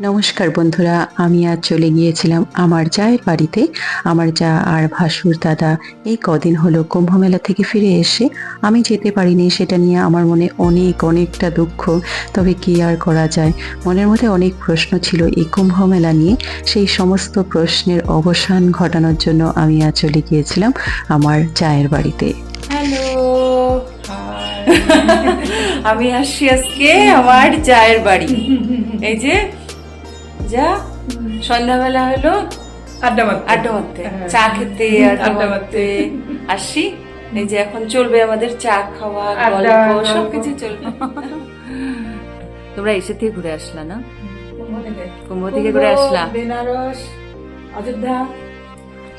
নমস্কার বন্ধুরা, আমি আজ চলে গিয়েছিলাম আমার জায়ের বাড়িতে। আমার যা আর ভাসুর দাদা এই কদিন হলো কুম্ভ মেলা থেকে ফিরে এসে আমি যেতে পারিনি, সেটা নিয়ে আমার মনে অনেকটা দুঃখ। তবে কি আর করা যায়, মনের মধ্যে অনেক প্রশ্ন ছিল এই কুম্ভ মেলা নিয়ে। সেই সমস্ত প্রশ্নের অবসান ঘটানোর জন্য আমি আজ চলে গিয়েছিলাম আমার জায়ের বাড়িতে। হ্যালো, আমি আসছি আজকে আমার জায়ের বাড়ি। এই যে যা সন্ধ্যাবেলা হলো আড্ডা মারতে, চা খেতে, আড্ডা মারতে আসি। এই যে এখন চলবে আমাদের চা খাওয়া, গল্প, সবকিছু চলবে। তোমরা এসে থেকে ঘুরে আসলা না? কুম্ভ থেকে ঘুরে আসলা? বেনারস, অযোধ্যা,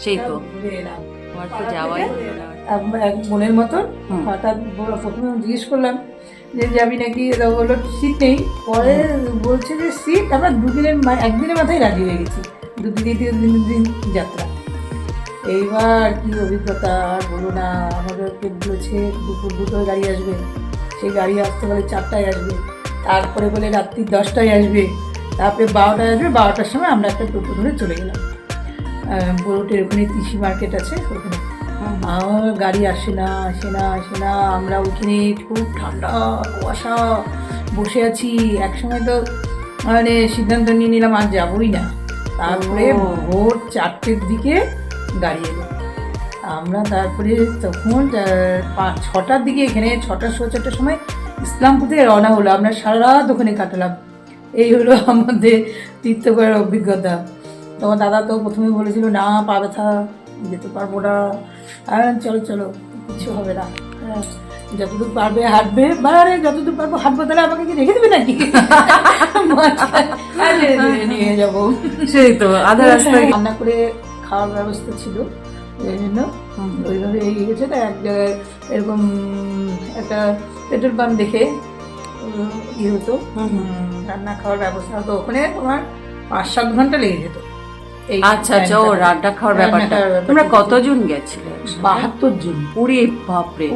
সেই তো আমার তো যাওয়াই হলো না। এক বোনের মতন হঠাৎ প্রথমে জিজ্ঞেস করলাম যে যাবি নাকি, বললো সিট নেই। পরে বলছে যে সিট, আমরা একদিনের মাথায় রাজি হয়ে গেছি। দিন যাত্রা। এইবার কি অভিজ্ঞতা আর বলো না। আমাদেরকে বলেছে দুপুর 2টায় গাড়ি আসবে, সেই গাড়ি আসতে বলে 4টায় আসবে, তারপরে বলে রাত্রি 10টায় আসবে, তারপরে 12টায় আসবে। 12টার সময় আমরা একটা টোটো ধরে চলে গেলাম বড়োটের ওখানে তিসি মার্কেট আছে ওখানে। আমার গাড়ি আসে না। আমরা ওখানে খুব ঠান্ডা কুয়াশা বসে আছি। একসময় তো মানে সিদ্ধান্ত নিয়ে নিলাম আর যাবোই না। তারপরে ভোর 4টের দিকে গাড়ি এলো। আমরা তারপরে তখন 6টার দিকে এখানে 6:15 সময় ইসলামপুর থেকে রওনা হলো। আমরা সারা রাত ওখানে কাটালাম। এই হলো আমাদের তীর্থ করার অভিজ্ঞতা। তোমার দাদা তো প্রথমে বলেছিল না, পা ব্যথা, যেতে পারবো না। চলো কিছু হবে না, যতদূর পারবে হাঁটবে, মানে যতদূর পারবো হাঁটবো। তাহলে আমাকে কি রেখে দেবে নাকি? নিয়ে যাবো। সেই তো আধা রাস্তায় রান্না করে খাওয়ার ব্যবস্থা ছিল, এই জন্য ওইভাবে এগিয়ে গেছে। তা এক জায়গায় এরকম একটা পেট্রোল পাম্প দেখে ইয়ে হতো, রান্না খাওয়ার ব্যবস্থা হতো। ওখানে তোমার 5-7 ঘন্টা লেগে যেত। আচ্ছা, ও রান্না খাওয়ার ব্যাপারটা। তোমরা কতজন গেছিলে? 72 জন। পুরি বাপরে,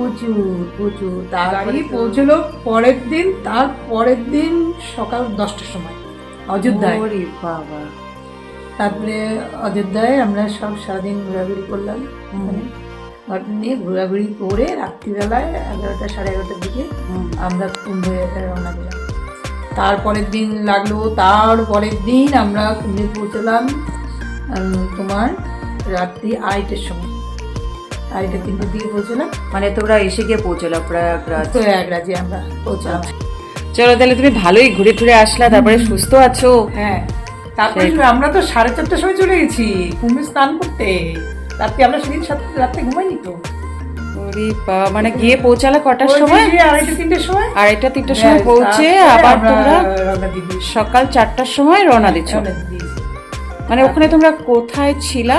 প্রচুর। তারপরে পৌঁছলো পরের দিন সকাল 10টার সময় অযোধ্যায়। বাবা। তারপরে অযোধ্যায় আমরা সব সারাদিন ঘোরাঘুরি করলাম। নিয়ে ঘোরাঘুরি করে রাত্রিবেলায় 11টা 11:30টার দিকে আমরা কুম্ভে রওনা দিলাম। তারপরের দিন লাগলো, তারপরের দিন আমরা কুম্ভে পৌঁছলাম তোমার রাত্রি 2:30টার সময়। 2:30-3টার দিকে পৌঁছলাম। মানে তোমরা এসে গিয়ে পৌঁছলো প্রয়াগরাজে আমরা পৌঁছলাম। চলো তাহলে তুমি ভালোই ঘুরে টুরে আসলা, তারপরে সুস্থ আছো? হ্যাঁ, তারপরে আমরা তো 4:30টার সময় চলে গেছি কুম্ভে স্নান করতে। রাত্রে আমরা সেদিন রাত্রে ঘুমাইনি তো। মানে গিয়ে পৌঁছালা কটার সময়? 2:30-3টার সময়। 2:30-3টার সময় পৌঁছে আবার তোমরা সকাল 4টার সময় রওনা দিচ্ছ। মানে ওখানে তোমরা কোথায় ছিলা?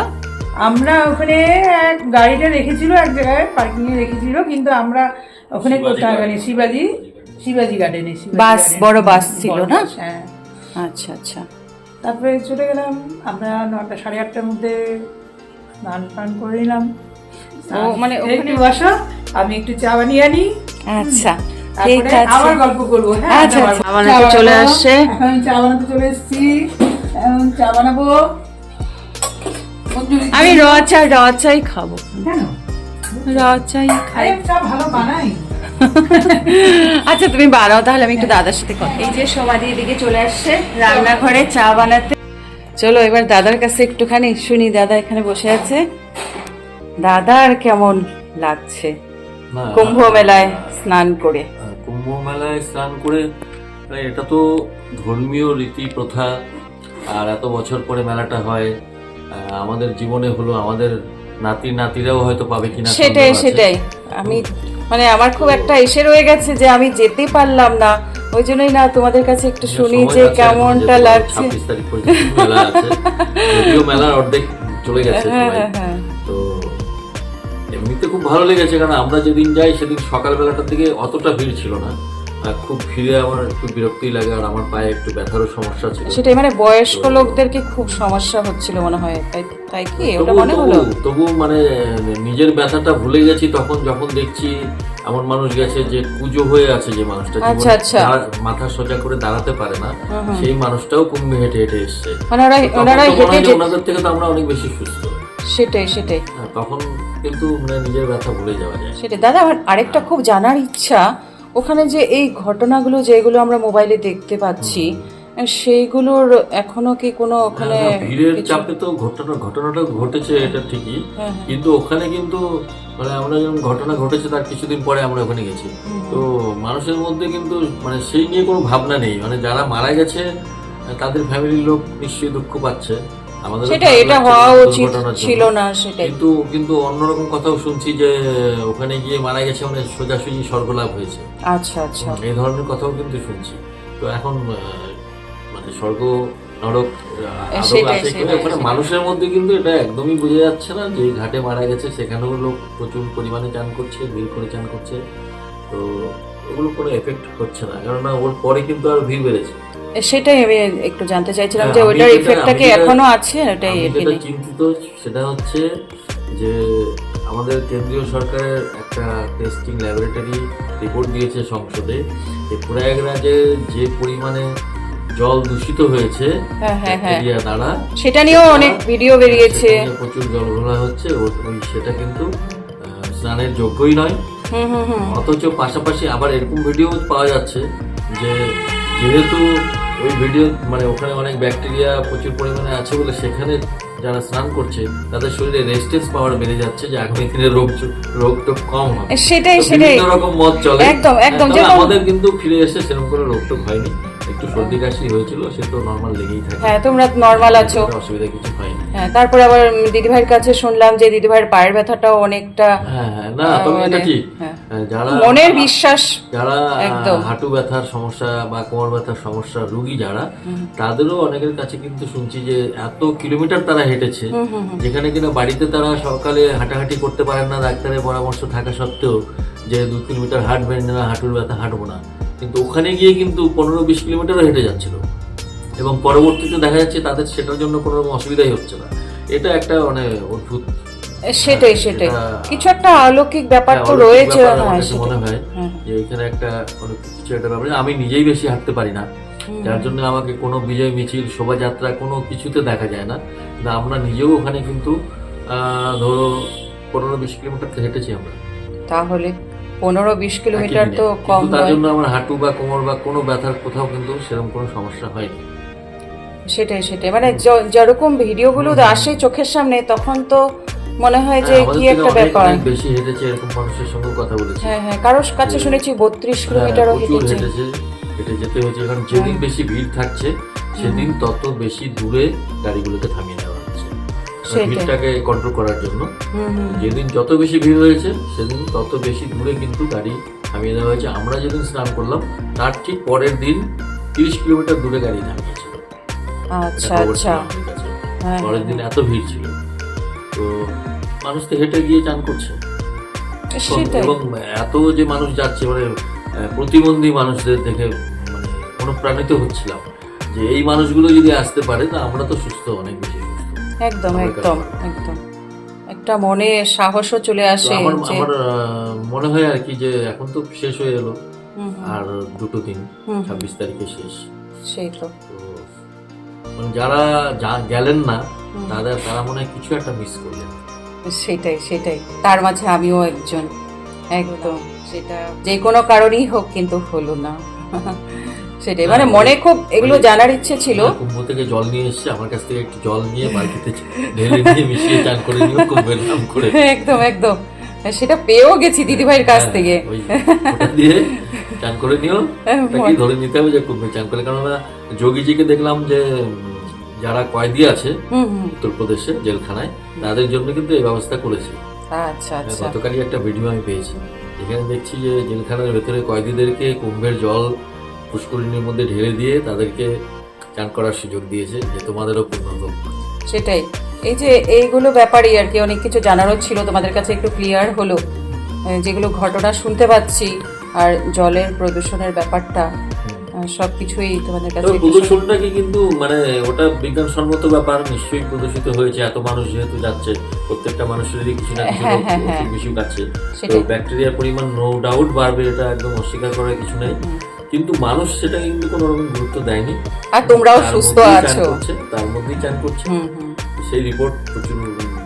আমরা ওখানে গাড়িটা রেখেছিল এক জায়গায়, পার্কিং এ রেখেছিল, কিন্তু আমরা ওখানে কোথায় গাড়ি, শিবাজি গার্ডেনে। বাস, বড় বাস ছিল না? হ্যাঁ। আচ্ছা। তারপরে চলে গেলাম আমরা 9টা 8:30টার মধ্যে স্নান পান করে নিলাম। মানে ওখানে বসো, আমি একটু চা বানিয়ে আনি। আচ্ছা, ঠিক আছে, আবার গল্প করবো। হ্যাঁ, আচ্ছা, বানাতে চলে আসছে। এখন চা বানাতে চলে এসেছি, এখন চা বানাবো। আমি র চাই খাবো। কেন? র চাই খাই। চা ভালো বানাই। আচ্ছা তুমি বানাও, তাহলে আমি একটু দাদার সাথে কথা। এই যে সমাধি এদিকে চলে আসছে রান্নাঘরে চা বানাতে। চলো এবার দাদার কাছে একটুখানি শুনি। দাদা এখানে বসে আছে। দাদার কেমন লাগছে কুম্ভ মেলায় স্নান করে? কুম্ভ মেলায় স্নান করে এটা তো ধর্মীয় রীতি প্রথা, আর এত বছর পরে মেলাটা হয়। আমাদের জীবনে হলো, আমাদের নাতিরাও হয়তো পাবে কিনা। সেটাই আমি মানে আমার খুব একটা এসে রয়ে গেছে যে আমি যেতে পারলাম না। ওই জন্যই না তোমাদের কাছে একটু শুনি যে কেমনটা লাগছে। 26 তারিখ পর্যন্ত মেলা আছে, যদিও মেলার অর্ধেক চলে গেছে। তো এমনিতে খুব ভালো লেগেছে, কারণ আমরা যেদিন যাই সেদিন সকালবেলাটার দিকে অতটা ভিড় ছিল না। খুব ভিড়ে আমার একটু বিরক্তি লাগে, আর আমার পায়ে একটু ব্যথারও সমস্যা ছিল। সেটাই, মানে বয়স্ক লোকদেরকে খুব সমস্যা হচ্ছিল মনে হয়, তাই কি ওটা মনে হলো? তবু মানে নিজের ব্যথাটা ভুলে গেছি তখন, যখন দেখছি এমন মানুষ গেছে যে কুজো হয়ে আছে, যে মানুষটা আচ্ছা, জীবনে আচ্ছা। মাথা সোজা করে দাঁড়াতে পারে না, সেই মানুষটাও কুম্ভে হেঁটে হেঁটে এসছে। মানে ওনারা তখন তো মনে হয় হেঁটে যে ওনাদের থেকে তো আমরা অনেক বেশি সুস্থ। সেটাই সেটাই হ্যাঁ, তখন কিন্তু মানে নিজের ব্যথা ভুলে যাওয়া যায়। সেটাই। দাদা আমার আরেকটা খুব জানার ইচ্ছা, ওখানে যে এই ঘটনাগুলো যেগুলো আমরা মোবাইলে দেখতে পাচ্ছি, সেইগুলোর এখনো কি কোনো ওখানে হ্যাঁ, ভিড়ের চাপে তো ঘটনাটা ঘটেছে, এটা ঠিকই, কিন্তু ওখানে কিন্তু মানে আমরা যখন ঘটনা ঘটেছে তার কিছুদিন পরে আমরা ওখানে গেছি, তো মানুষের মধ্যে কিন্তু মানে সেই নিয়ে কোনো ভাবনা নেই। মানে যারা মারা গেছে তাদের ফ্যামিলির লোক নিশ্চয়ই দুঃখ পাচ্ছে, আমাদের সেটা এটা হওয়া উচিত ছিল না, সেটাই। কিন্তু অন্যরকম কথাও শুনছি যে ওখানে গিয়ে মারা গেছে মানে সোজাসুজি স্বর্গলাভ হয়েছে। আচ্ছা আচ্ছা। এই ধরনের কথাও কিন্তু শুনছি। তো এখন মানে স্বর্গ নরক আদৌ সেটাই, আছে কিনা, ওখানে মানুষের মধ্যে কিন্তু এটা একদমই বোঝা যাচ্ছে না। যে ঘাটে মারা গেছে সেখানেও লোক প্রচুর পরিমাণে চান করছে, ভিড় করে চান করছে, তো ওগুলো কোনো এফেক্ট হচ্ছে না, কেননা ওর পরে কিন্তু আর ভিড় বেড়েছে। সেটাই আমি একটু জানতে চাইছিলাম হ্যাঁ, যে আমি ওইটার যেটা- ইফেক্টটা আমি কি যেটা- এখনো আছে, এটাই আমি আর কি যেটা নেই। চিন্তিত সেটা হচ্ছে যে আমাদের কেন্দ্রীয় সরকারের একটা টেস্টিং ল্যাবরেটরি রিপোর্ট দিয়েছে সংসদে যে প্রয়াগরাজে যে পরিমাণে জল দূষিত হয়েছে হ্যাঁ, হ্যাঁ, হ্যাঁ। ব্যাকটেরিয়া দ্বারা, সেটা নিয়েও অনেক ভিডিও বেরিয়েছে। সেটা নিয়ে প্রচুর জল ঘোলা হচ্ছে, ওই সেটা কিন্তু স্নানের যোগ্যই নয়। হুম হুম হুম। অথচ পাশাপাশি আবার এরকম ভিডিও পাওয়া যাচ্ছে যে যেহেতু ওই ভিডিও মানে ওখানে অনেক ব্যাকটেরিয়া প্রচুর পরিমাণে আছে বলে সেখানে যারা স্নান করছে তাদের শরীরে রেজিস্ট্যান্স পাওয়ার বেড়ে যাচ্ছে, যে আগামী দিনে রোগ টোগ কম হবে। সেটাই তো সেটাই বিভিন্ন রকম মত চলে। একদম, একদম, তবে যেরকম- আমাদের কিন্তু ফিরে এসে সেরকম কোনো রোগ টোগ হয়নি, একটু সর্দি কাশি হয়েছিল, সে তো নর্মাল লেগেই থাকে। হ্যাঁ, তোমরা নর্মাল আছো। অসুবিধা কিছু হয়নি। হ্যাঁ, তারপর আবার দিদিভাইয়ের কাছে শুনলাম যে দিদিভাইয়ের পায়ের ব্যথাটাও অনেকটা হ্যাঁ হ্যাঁ, না তবে এটা ঠিক। হ্যাঁ। যারা মনের বিশ্বাস যারা একদম। হাঁটু ব্যথার সমস্যা বা কোমর ব্যথার সমস্যা রোগী যারা, তাদেরও অনেকের কাছে কিন্তু শুনছি যে এত কিলোমিটার তারা হেঁটেছে, যেখানে কিনা বাড়িতে তারা সকালে হাঁটাহাঁটি করতে পারেন না, ডাক্তারের পরামর্শ থাকা সত্ত্বেও যে 2 কিলোমিটার হাঁটবেন না, হাঁটুর ব্যথা হাঁটবো না, কিন্তু ওখানে গিয়ে কিন্তু 15-20 কিলোমিটারও হেঁটে যাচ্ছিল, এবং পরবর্তীতে দেখা যাচ্ছে তাদের সেটার জন্য কোনো রকম অসুবিধাই হচ্ছে না। এটা একটা মানে অদ্ভুত, সেটাই সেটাই কিছু একটা অলৌকিক ব্যাপার তো অলৌকিক রয়েছে। ব্যাপার আমার হ্যাঁ, কাছে সেটাই। মনে হয় যে এখানে একটা অনেক কিছু একটা ব্যাপার। আমি নিজেই বেশি হাঁটতে পারি না, যার জন্য আমাকে কোনো বিজয় মিছিল, শোভাযাত্রা কোনো কিছুতে দেখা যায় না। না, আমরা নিজেও ওখানে কিন্তু ধরো 15-20 কিলোমিটার হেঁটেছি আমরা। তাহলে 15-20 কিলোমিটার একই দিনে। তো কম কিন্তু তার নয়। জন্য আমার হাঁটু বা কোমর বা কোনো ব্যথার কোথাও কিন্তু সেরকম কোনো সমস্যা হয়নি। সেটাই সেটাই মানে যেরকম ভিডিওগুলো আসে চোখের সামনে তখন তো মনে হয় যে আমাদের কি থেকে একটা অনেক ব্যাপার। অনেক বেশি হেঁটেছে এরকম মানুষের সঙ্গে কথা বলেছি। হ্যাঁ হ্যাঁ, কারোর কাছে শুনেছি 32 কিলোমিটারও প্রচুর হেঁটেছে। হেঁটে যেতে হয়েছে, কারণ যেদিন বেশি ভিড় থাকছে সেদিন তত বেশি দূরে গাড়িগুলোকে থামিয়ে দেওয়া হচ্ছে সেটাই। ভিড়টাকে কন্ট্রোল করার জন্য। হুম হুম। যেদিন যত বেশি ভিড় হয়েছে সেদিন তত বেশি দূরে কিন্তু গাড়ি থামিয়ে দেওয়া হয়েছে। আমরা যেদিন স্নান করলাম তার ঠিক পরের দিন 30 কিলোমিটার দূরে গাড়ি থামিয়েছিল। আচ্ছা এটা খবর আচ্ছা। ছিল আমাদের কাছে। হ্যাঁ, পরের দিন এত ভিড় ছিল, তো মানুষ তো হেঁটে গিয়ে চান করছে। সেটাই এবং এত যে মানুষ যাচ্ছে মানে প্রতিবন্ধী মানুষদের দেখে মানে অনুপ্রাণিত হচ্ছিলাম যে এই মানুষগুলো যদি আসতে পারে তা আমরা তো সুস্থ, অনেক বেশি সুস্থ। একদম আমার একদম কাছে। একদম একটা মনে সাহসও চলে তো আসে আমার যে আমার মনে হয় আর কি যে এখন তো শেষ হয়ে এলো, হুম, আর 2 দিন, হুম। 26 তারিখে শেষ। সেই তো তো মানে যারা গেলেন না তারা মনে হয় কিছু একটা মিস করলেন। সেটাই সেটাই তার মাঝে আমিও একজন। একদম সেটা যে কোনো কারণেই হোক কিন্তু হলো না। সেটাই মানে মনে খুব এগুলো জানার ইচ্ছে ছিল। কুম্ভ থেকে জল নিয়ে এসেছে, আমার কাছ থেকে একটু জল নিয়ে বালতিতে ঢেলে নিয়ে মিশিয়ে চান করে নিও কুম্ভের নাম করে। একদম একদম সেটা পেয়েও গেছি দিদিভাইয়ের কাছ থেকে। ওই ওটা দিয়ে চান করে নিও, ওটা কি ধরে নিতে হবে যে কুম্ভে চান করে। কেননা যোগীজিকে দেখলাম যে যারা কয়েদি আছে হুম হুম। উত্তরপ্রদেশে জেলখানায়, তাদের জন্য কিন্তু এই ব্যবস্থা করেছে। আচ্ছা আচ্ছা। গতকালই একটা ভিডিও আমি পেয়েছি, এখানে দেখছি যে জেলখানার ভেতরে কয়েদিদেরকে কুম্ভের জল পুষ্করিণীর মধ্যে ঢেলে দিয়ে তাদেরকে চান করার সুযোগ দিয়েছে, যে তোমাদেরও পূর্ণ হোক। সেটাই এই যে এইগুলো ব্যাপারই আর কি অনেক কিছু জানারও ছিল, তোমাদের কাছে একটু ক্লিয়ার হলো যেগুলো ঘটনা শুনতে পাচ্ছি। আর জলের প্রদূষণের ব্যাপারটা সবকিছুই তোমাদের কাছে তবে একটু প্রদূষণটাকে কিন্তু মানে ওটা বিজ্ঞানসম্মত ব্যাপার, নিশ্চয়ই প্রদূষিত হয়েছে, এত মানুষ যেহেতু যাচ্ছে, প্রত্যেকটা মানুষেরই কিছু না কিছু হ্যাঁ, হ্যাঁ, হ্যাঁ। অসুখ বিসুখ আছে, তো সেটাই। ব্যাকটেরিয়ার পরিমাণ নো ডাউট বাড়বে, এটা একদম অস্বীকার করার কিছু নেই, কিন্তু মানুষ সেটা কিন্তু কোনো রকম গুরুত্ব দেয়নি। আর তোমরাও তার সুস্থ মধ্যেই চান আছো। করছে, তার মধ্যেই চান করছে। হুম হুম সেই রিপোর্ট প্রচুর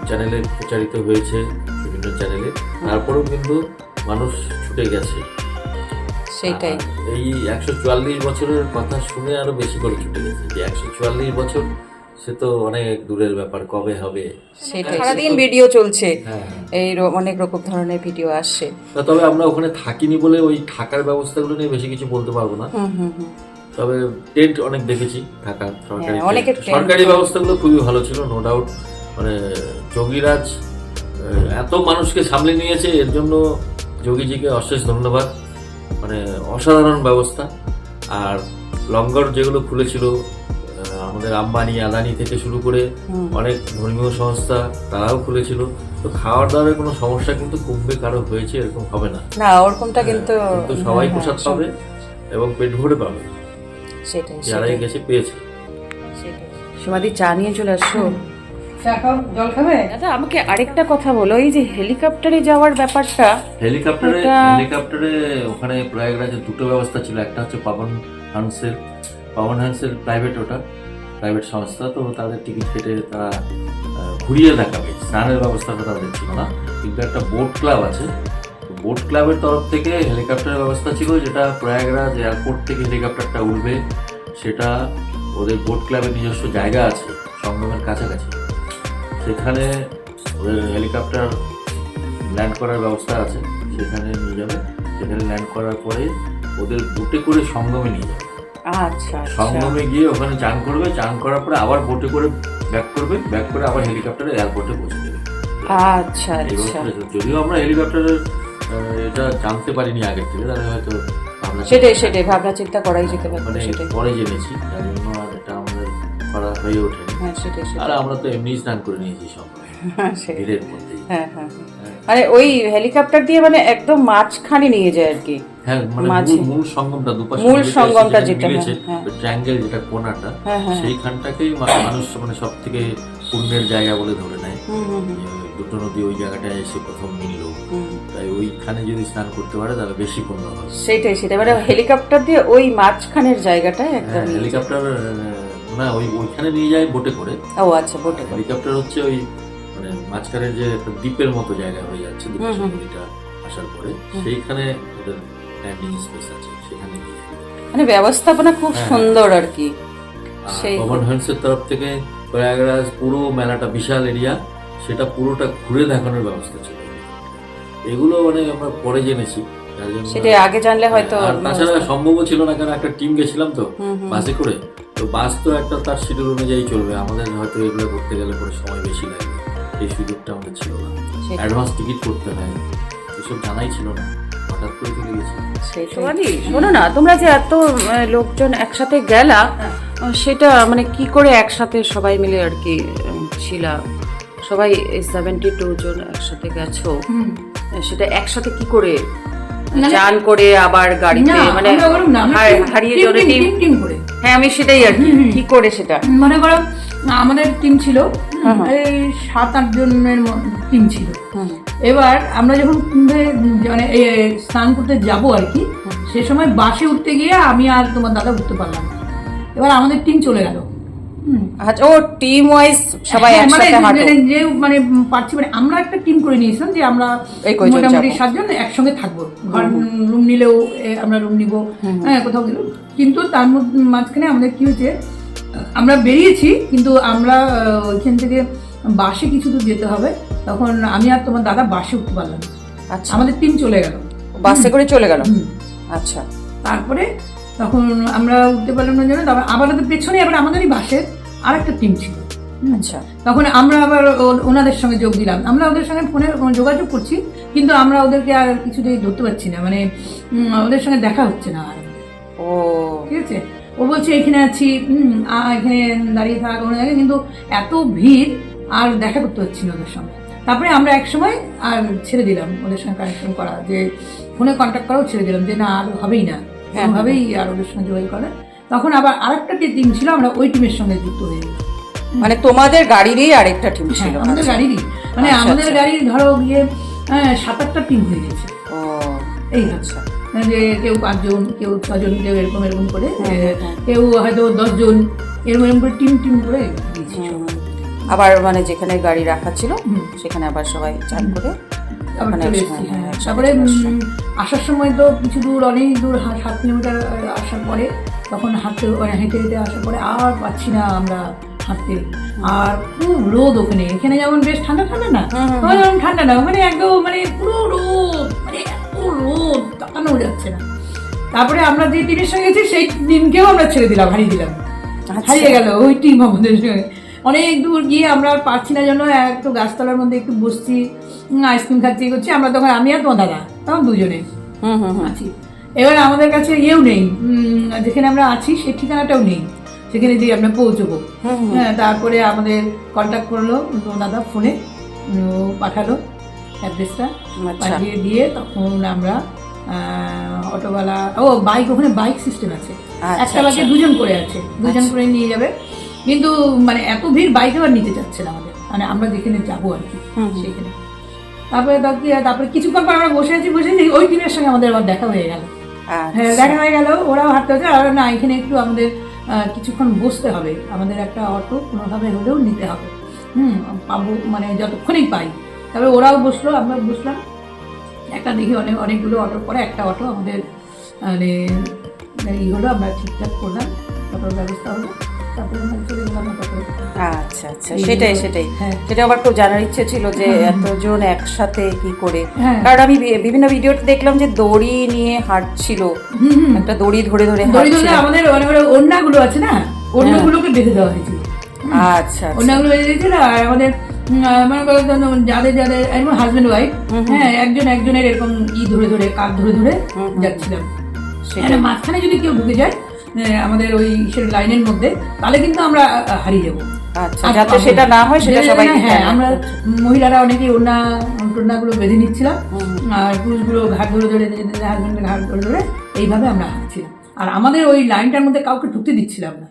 চ্যানেলে প্রচারিত হয়েছে, বিভিন্ন চ্যানেলে, তারপরেও কিন্তু মানুষ ছুটে গেছে। সেটাই। আর এই 144 বছরের কথা শুনে আরো বেশি করে ছুটে গেছে, যে 144 বছর সে তো অনেক দূরের ব্যাপার, কবে হবে। সেটাই, সারাদিন ভিডিও চলছে, হ্যাঁ। এই অনেক রকম ধরনের ভিডিও আসছে। তবে আমরা ওখানে থাকিনি বলে ওই থাকার ব্যবস্থাগুলো নিয়ে বেশি কিছু বলতে পারবো না। হুম হুম হুম তবে টেন্ট অনেক দেখেছি, থাকার সরকারি হ্যাঁ, অনেকের tent। tent সরকারি ব্যবস্থাগুলো খুবই ভালো ছিল, নো ডাউট। মানে যোগীরাজ এত মানুষকে সামলে নিয়েছে, এর জন্য যোগীজিকে অশেষ ধন্যবাদ। মানে অসাধারণ ব্যবস্থা। আর লঙ্গর যেগুলো খুলেছিল, আমাদের আম্বানি আদানি থেকে শুরু করে অনেক ধর্মীয় সংস্থা তারাও খুলেছিল, তো খাওয়ার দাওয়ার কোনো সমস্যা কিন্তু কুম্ভে কারো হয়েছে এরকম হবে না। না, ওরকমটা কিন্তু কিন্তু সবাই হ্যাঁ, প্রসাদ পাবে এবং পেট ভরে পাবে, সেটাই যারাই সেটাই গেছে পেয়েছে। সেটাই। সমাধি চা নিয়ে চলে আসছো। চা খাও, জল খাবে? দাদা আমাকে আরেকটা কথা বলো, এই যে হেলিকপ্টারে যাওয়ার ব্যাপারটা, হেলিকপ্টারে ওখানে প্রয়াগরাজে দুটো ব্যবস্থা ছিল, একটা হচ্ছে পাবন হান্সের প্রাইভেট, ওটা প্রাইভেট সংস্থা, তো তাদের টিকিট কেটে তারা ঘুরিয়ে দেখাবে, স্নানের ব্যবস্থাটা তাদের ছিল না, কিন্তু একটা বোট ক্লাব আছে, বোট ক্লাবের তরফ থেকে হেলিকপ্টারের ব্যবস্থা ছিল, যেটা প্রয়াগরাজ এয়ারপোর্ট থেকে হেলিকপ্টারটা উঠবে, সেটা ওদের বোট ক্লাবের নিজস্ব জায়গা আছে সঙ্গমের কাছাকাছি, সেখানে ওদের হেলিকপ্টার ল্যান্ড করার ব্যবস্থা আছে, সেখানে নিয়ে যাবে, সেখানে ল্যান্ড করার পরে ওদের বোটে করে সঙ্গমে নিয়ে যাবে। আচ্ছা আচ্ছা সঙ্গমে গিয়ে ওখানে চান করবে, চান করার পরে আবার বোটে করে ব্যাক করবে, ব্যাক করে আবার হেলিকপ্টারে এয়ারপোর্টে পৌঁছে দেবে। আচ্ছা এই আচ্ছা। ব্যবস্থাটা ছিল। যদিও আমরা হেলিকপ্টারের এটা জানতে পারিনি আগের থেকে, তাহলে হয়তো আমরা সেটাই ভাবনা চিন্তা করাই যেতে পারে, মানে সেটাই। পরে জেনেছি, যার জন্য আর এটা আমাদের করা হয়ে ওঠেনি। হ্যাঁ সেটাই আর সেটাই। আমরা তো এমনি স্নান করে নিয়েছি সব হ্যাঁ, সেটাই। ভিড়ের মধ্যেই। হ্যাঁ হ্যাঁ হ্যাঁ। মানে ওই হেলিকপ্টার দিয়ে মানে একদম মাঝখানে নিয়ে যায় আর কি। হ্যাঁ, মানে মাঝে। মূল সঙ্গমটা দুপাশে মূল মিলেছে, সঙ্গমটা যেখানে যেটা, মিলেছে, হ্যাঁ, ওই ট্রায়াঙ্গেল যেটা কোণাটা, হ্যাঁ, হ্যাঁ। সেইখানটাকেই মানুষ মানে সব থেকে পুণ্যের জায়গা বলে ধরে নেয়। হুম হুম হুম দুটো নদী ওই জায়গাটায় এসে প্রথম মিলল, হুম। তাই ওইখানে যদি স্নান করতে পারে তাহলে বেশি পুণ্য হবে। সেটাই মানে হেলিকপ্টার দিয়ে ওই মাঝখানের জায়গাটায় একদম হ্যাঁ, নিয়ে যায়। হেলিকপ্টার না ওইখানে নিয়ে যায় বোটে করে। ও আচ্ছা, বোটে করে। হেলিকপ্টার হচ্ছে ওই মানে মাঝখানের যে একটা দ্বীপের মতো জায়গা হয়ে যাচ্ছে দুপাশে নদীটা আসার পরে, সেইখানে ওদের ল্যান্ডিং স্পেস আছে, সেখানে নিয়ে যায়। মানে ব্যবস্থাপনা খুব হ্যাঁ। সুন্দর আর কি। আর সেই পবন হান্সের তরফ থেকে প্রয়াগরাজ পুরো মেলাটা বিশাল এরিয়া, সেটা পুরোটা ঘুরে দেখানোর ব্যবস্থা ছিল। এগুলো মানে আমরা পরে জেনেছি, যার জন্য সেটাই আগে জানলে হয়তো। আর তাছাড়া সম্ভবও ছিল না, কারণ একটা টিম গেছিলাম তো বাসে করে, তো বাস তো একটা তার শিডিউল অনুযায়ী চলবে, আমাদের হয়তো এগুলো করতে গেলে পরে সময় বেশি লাগবে, এই সুযোগটা আমাদের ছিল না। সেটাই। অ্যাডভান্স টিকিট করতে হয়, এসব জানাই ছিল না, হঠাৎ করে চলে গেছি। শোনো না, তোমরা যে এত লোকজন একসাথে গেলা, সেটা মানে কি করে একসাথে সবাই মিলে আর কি ছিলা, সবাই 72 জন একসাথে গেছো, সেটা একসাথে কি করে চান করে আবার গাড়িতে মানে হারিয়ে জোরে টিম টিম করে। হ্যাঁ আমি সেটাই আর কি, কি করে সেটা মনে করো আমাদের টিম ছিল এই 7-8 জনের টিম ছিল। এবার আমরা যখন কুম্ভে মানে স্নান করতে যাব আর কি, সে সময় বাসে উঠতে গিয়ে আমি আর তোমার দাদা উঠতে পারলাম না। এবার আমাদের টিম চলে গেল। আচ্ছা, ও টিম ওয়াইজ সবাই হ্যাঁ, মানে একসাথে হাঁটো। যে মানে পারছি মানে আমরা একটা টিম করে নিয়েছিলাম যে আমরা এই কয়জন মোটামুটি যাবো। 7 জন একসঙ্গে থাকবো, ঘর রুম নিলেও আমরা রুম নিব, হ্যাঁ কোথাও গেলেও। কিন্তু তার মাঝখানে আমাদের কি হয়েছে, আমরা বেরিয়েছি কিন্তু আমরা ওইখান থেকে বাসে কিছু দূর যেতে হবে, তখন আমি আর তোমার দাদা বাসে উঠতে পারলাম না। আচ্ছা, আমাদের টিম চলে গেল, বাসে করে চলে গেল। হুম। আচ্ছা, তারপরে তখন আমরা উঠতে পারলাম না জন্য তারপর আবার ওদের পেছনে আবার আমাদেরই বাসের আর একটা টিম ছিল। আচ্ছা, তখন আমরা আবার ওনাদের সঙ্গে যোগ দিলাম, আমরা ওদের সঙ্গে ফোনে যোগাযোগ করছি, কিন্তু আমরা ওদেরকে আর কিছুতেই ধরতে পারছি না, মানে ওদের সঙ্গে দেখা হচ্ছে না আর। ও ঠিক আছে, ও বলছে এখানে আছি, এখানে দাঁড়িয়ে থাকা কোনো জায়গায়, কিন্তু এত ভিড় আর দেখা করতে পারছি না ওদের সঙ্গে। তারপরে আমরা একসময় আর ছেড়ে দিলাম ওদের সঙ্গে কানেকশন করা, যে ফোনে কন্ট্যাক্ট করাও ছেড়ে দিলাম, যে না আর হবেই না, কোনোভাবেই আর ওদের সঙ্গে যোগাযোগ করে। তখন আবার আরেকটা যে টিম ছিল আমরা ওই টিমের সঙ্গে যুক্ত হয়ে গেলাম। মানে তোমাদের গাড়িরই আরেকটা টিম ছিল? হ্যাঁ, আমাদের আচ্ছা। গাড়িরই, মানে আচ্ছা, আমাদের আচ্ছা। গাড়ির ধরো গিয়ে 7-8টা টিম হয়ে গেছে। ও এই আচ্ছা। যে কেউ 5 জন, কেউ 6 জন, কেউ এরকম এরকম করে, কেউ হয়তো 10 জন, এরকম করে টিম করে দিয়েছি। আবার মানে যেখানে গাড়ি রাখা ছিল সেখানে আবার সবাই চান করে আবার ওখানে চলে একসঙ্গে, এসেছি। হ্যাঁ, হ্যাঁ, একসাথে তারপরে চলে আসলাম। আসার সময় তো কিছু দূর, অনেক দূর, 7 কিলোমিটার আসার পরে তখন হেঁটে হেঁটে আসার পরে আর পাচ্ছি না আমরা হাঁটতে। আর খুব রোদ ওখানে, এখানে যেমন বেশ ঠান্ডা ঠান্ডা না, ওখানে যেমন ঠান্ডা না, ওখানে একদম মানে পুরো রোদ, মানে এত রোদ তাকানো যাচ্ছে না। তারপরে আমরা যে টিমের সঙ্গে গেছি সেই টিমকেও আমরা ছেড়ে দিলাম, হারিয়ে দিলাম, হারিয়ে গেল ওই টিম আমাদের সঙ্গে। অনেক দূর গিয়ে আমরা আর পারছি না জন্য একটু গাছতলার মধ্যে একটু বসছি, আইসক্রিম খাচ্ছি করছি আমরা, তখন আমি আর তোমার দাদা তখন দুজনে আছি। এবার আমাদের কাছে ইয়েও নেই, যেখানে আমরা আছি সেই ঠিকানাটাও নেই, সেখানে দিয়ে আমরা পৌঁছবো। হ্যাঁ, তারপরে আমাদের কন্ট্যাক্ট করলো তোমার দাদা ফোনে, পাঠালো অ্যাড্রেসটা, পাঠিয়ে দিয়ে তখন আমরা অটোওয়ালা, বাইক, ওখানে বাইক সিস্টেম আছে, একটা বাইকে 2 জন করে আছে, 2 জন করে নিয়ে যাবে। কিন্তু মানে এত ভিড় বাইকে আর নিতে চাচ্ছে না আমাদের, মানে আমরা যেখানে যাবো আর কি সেখানে। তারপরে কিছুক্ষণ পর আমরা বসে আছি, ওই টিমের সঙ্গে আমাদের আবার দেখা হয়ে গেল। হ্যাঁ, দেখা হয়ে গেল, ওরাও হাঁটতে হচ্ছে, আর না এখানে একটু আমাদের কিছুক্ষণ বসতে হবে, আমাদের একটা অটো কোনোভাবে হলেও নিতে হবে, পাবো মানে যতক্ষণই পাই। তারপরে ওরাও বসলো, আমরা বসলাম, একটা দেখি অনেকগুলো অটোর পরে একটা অটো আমাদের মানে হলো, আমরা ঠিকঠাক করলাম, অটোর ব্যবস্থা হলো, তারপরে আমরা চলে গেলাম অটোতে। আচ্ছা আচ্ছা, সেটাই সেটা আবার খুব জানার ইচ্ছে ছিল যে এতজন একসাথে কি করে, কারণ আমি বিভিন্ন ভিডিওতে দেখলাম যে দড়ি নিয়ে হাঁটছিল, একটা দড়ি ধরে ধরে আমাদের ওড়নাগুলো আছে না, ওড়নাগুলোকে বেঁধে দেওয়া হয়েছিল। আচ্ছা, ওড়নাগুলো বেঁধে দিয়েছিল, আর আমাদের মনে করো যাদের এরকম হাজবেন্ড ওয়াইফ, হ্যাঁ, একজনের এরকম ধরে ধরে কাক ধরে ধরে যাচ্ছিলাম। মাঝখানে যদি কেউ ঢুকে যায় আমাদের ওই লাইনের মধ্যে, তাহলে কিন্তু আমরা হারিয়ে যাবো। আচ্ছা, যাতে সেটা না হয় সেটা সবাই, হ্যাঁ, আমরা মহিলারা অনেকেই ওড়নাগুলো বেঁধে নিচ্ছিলাম, আর পুরুষগুলো ঘাট ধরে ধরে, হাজবেন্ডের ঘাট ধরে ধরে এইভাবে আমরা হাঁটছিলাম। আর আমাদের ওই লাইনটার মধ্যে কাউকে ঢুকতে দিচ্ছিলাম না,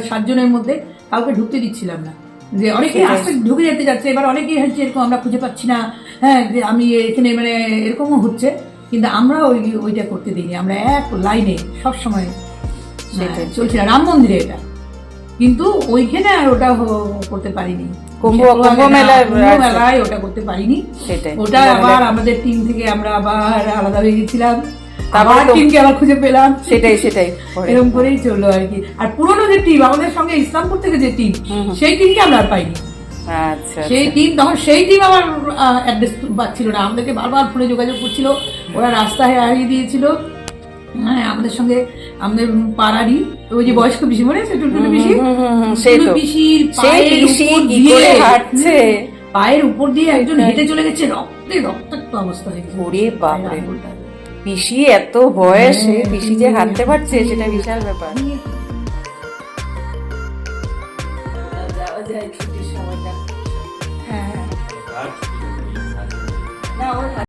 7 জনের মধ্যে কাউকে ঢুকতে দিচ্ছিলাম না, যে অনেকেই আস্তে ঢুকে যেতে যাচ্ছে, এবার অনেকেই হচ্ছে এরকম আমরা খুঁজে পাচ্ছি না, হ্যাঁ, যে আমি এখানে মানে এরকমও হচ্ছে, কিন্তু আমরা ওইটা করতে দিইনি, আমরা এক লাইনে সবসময় চলছিল। রাম মন্দিরে এটা, কিন্তু ওইখানে আর ওটা করতে পারিনি, কুম্ভ মেলায় ওটা করতে পারিনি। ওটা আবার আমাদের টিম থেকে আমরা আবার আলাদা হয়ে গেছিলাম, আবার টিমকে আবার খুঁজে পেলাম, সেটাই এরকম করেই চললো আর কি। আর পুরোনো যে টিম আমাদের সঙ্গে ইসলামপুর থেকে যে টিম, সেই টিমকে আমরা আর পাইনি। সেই টিম আমার অ্যাড্রেস পাচ্ছিল না, আমাদেরকে বারবার ফোনে যোগাযোগ করছিল, ওরা রাস্তায় হারিয়ে দিয়েছিল। হ্যাঁ, আমাদের সঙ্গে আমাদের পাড়ারই ওই যে বয়স্ক পিসি, মনে আছে টুলটুলি পিসি, পিসির পায়ের উপর দিয়ে একজন হেঁটে চলে গেছে, রক্তাক্ত অবস্থা হয়ে গেছে। ওরে বাপরে, পিসি এত বয়সে পিসি যে হাঁটতে পারছে সেটা বিশাল ব্যাপার। যাওয়া যায় ছুটির সময়টা। হ্যাঁ,